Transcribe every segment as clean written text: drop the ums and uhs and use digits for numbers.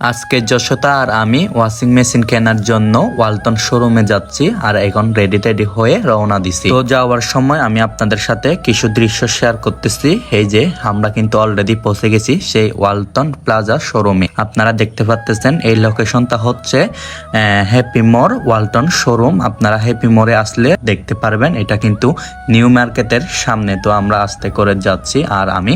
আজকে যশোদা আর আমি washing machine কেনার জন্য ওয়ালটন শোরুমে যাচ্ছি আর এখন রেডি হয়ে রওনা দিছি। তো যাওয়ার সময় আমি আপনাদের সাথে কিছু দৃশ্য শেয়ার করতেছি। এই যে আমরা কিন্তু অলরেডি পৌঁছে গেছি সেই ওয়ালটন প্লাজা শোরুমে। আপনারা দেখতে পাচ্ছেন এই লোকেশনটা হচ্ছে হ্যাপি মোর ওয়ালটন শোরুম। আপনারা হ্যাপি মোরে আসলে দেখতে পারবেন, এটা কিন্তু নিউ মার্কেটের সামনে। তো আমরা আস্তে করে যাচ্ছি আর আমি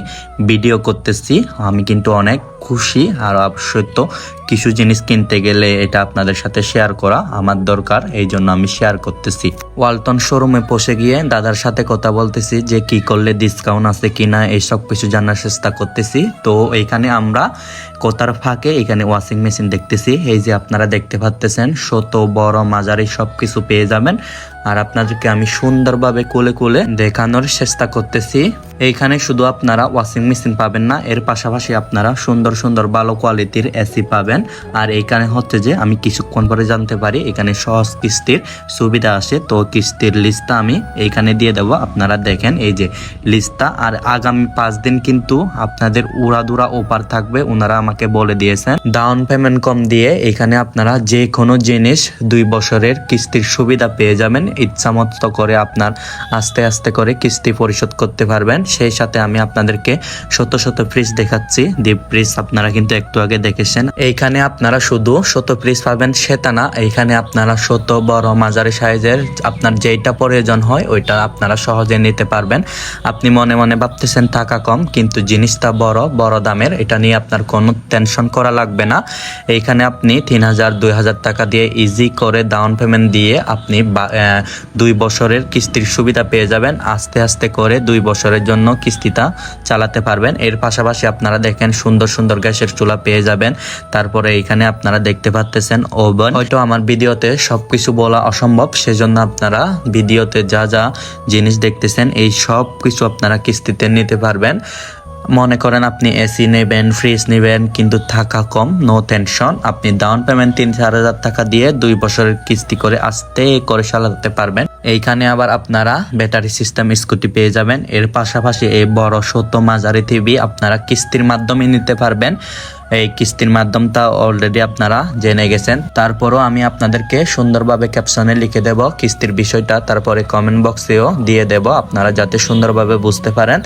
ভিডিও করতেছি। আমি কিন্তু অনেক খুশি আর অবশ্যই তো কিছু জিনিস কিনতে গেলে এটা আপনাদের সাথে শেয়ার করা আমার দরকার, এই জন্য আমি শেয়ার করতেছি। ওয়ালটন শোরুমে পৌঁছে গিয়ে দাদার সাথে কথা বলতেছি যে কি করলে ডিসকাউন্ট আছে কিনা, এইসব কিছু জানার চেষ্টা করতেছি। তো এইখানে আমরা কথার ফাঁকে এখানে ওয়াশিং মেশিন দেখতেছি। এই যে আপনারা দেখতে পাচ্ছেন ছোট বড় মাঝারি সব কিছু পেয়ে যাবেন আর আপনাদেরকে আমি সুন্দরভাবে কোলে কোলে দেখানোর চেষ্টা করতেছি। এইখানে শুধু আপনারা ওয়াশিং মেশিন পাবেন না, এর পাশাপাশি আপনারা সুন্দর সুন্দর ভালো কোয়ালিটির এসি পাবেন। আর এইখানে হচ্ছে যে আমি কিছুক্ষণ পরে জানতে পারি এখানে সহজ কিস্তির সুবিধা আছে। তো কিস্তির লিস্টটা আমি এইখানে দিয়ে দেবো, আপনারা দেখেন এই যে লিস্টটা। আর আগামী 5 দিন কিন্তু আপনাদের উড়াদুরা অফার থাকবে, ওনারা আমাকে বলে দিয়েছেন। ডাউন পেমেন্ট কম দিয়ে এখানে আপনারা যে কোনো জিনিস 2 বছরের কিস্তির সুবিধা পেয়ে যাবেন। ইচ্ছামতো করে আপনার আস্তে আস্তে করে কিস্তি পরিশোধ করতে পারবেন। সেই সাথে আমি আপনাদেরকে শত শত ফ্রিজ দেখাচ্ছি। ডিপ ফ্রিজ আপনারা কিন্তু একটু আগে দেখেছেন। এইখানে আপনারা শুধু শত ফ্রিজ পাবেন সেটা না, এইখানে আপনারা শত বড় মাঝারি সাইজের আপনার যেইটা প্রয়োজন হয় ওইটা আপনারা সহজে নিতে পারবেন। আপনি মনে মনে ভাবতেছেন টাকা কম, কিন্তু জিনিসটা বড় দামের, এটা নিয়ে আপনার কোনো টেনশন করা লাগবে না। এইখানে আপনি 3000 2000 টাকা দিয়ে ইজি করে ডাউন পেমেন্ট দিয়ে আপনি 2 বছরের কিস্তির সুবিধা পেয়ে যাবেন। আস্তে আস্তে করে 2 বছরের জন্য কিস্তিটা চালাতে পারবেন। এর পাশাপাশি আপনারা দেখেন সুন্দর সুন্দর গ্যাসের চুলা পেয়ে যাবেন। তারপরে এখানে আপনারা দেখতে পাচ্ছেন ওভেন। হয়তো আমার ভিডিওতে সবকিছু বলা অসম্ভব, সেজন্য আপনারা ভিডিওতে যা যা জিনিস দেখতেছেন এই সব কিছু আপনারা কিস্তিতে নিতে পারবেন। মনে করেন আপনি এসি নেবেন, ফ্রিজ নেবেন, কিন্তু টাকা কম, নো টেনশন। আপনি ডাউন পেমেন্ট 3-4000 টাকা দিয়ে 2 বছরের কিস্তি করে আস্তে করে চালাতে পারবেন। এইখানে আবার আপনারা ব্যাটারি সিস্টেম স্কুটি পেয়ে যাবেন। এর পাশাপাশি এই বড় শত মাঝারি টিভি আপনারা কিস্তির মাধ্যমে নিতে পারবেন। এই কিস্তির মাধ্যমটা অলরেডি আপনারা জেনে গেছেন। তারপরও আমি আপনাদেরকে সুন্দরভাবে ক্যাপশনে লিখে দেব কিস্তির বিষয়টা, তারপরে কমেন্ট বক্সেও দিয়ে দেব, আপনারা যাতে সুন্দরভাবে বুঝতে পারেন।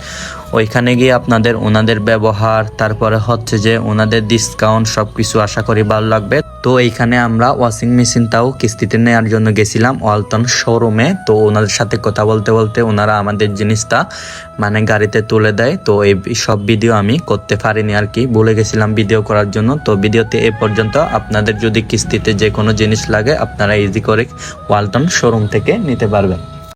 ওইখানে গিয়ে আপনাদের ওনাদের ব্যবহার, তারপরে হচ্ছে যে ওনাদের ডিসকাউন্ট সবকিছু আশা করি ভালো লাগবে। তো এইখানে আমরা ওয়াশিং মেশিনটাও কিস্তিতে নেওয়ার জন্য গেছিলাম ওয়ালটন শোরুমে। তো ওনাদের সাথে কথা বলতে বলতে ওনারা আমাদের জিনিসটা মানে গাড়িতে তুলে দেয়। তো এই সব ভিডিও আমি করতে পারিনি আর কি, ভুলে গেছিলাম ভিডিও করার জন্য। তো ভিডিওতে এ পর্যন্ত। আপনাদের যদি কিস্তিতে যে কোনো জিনিস লাগে আপনারা ইজি করে ওয়ালটন শোরুম থেকে নিতে পারবেন।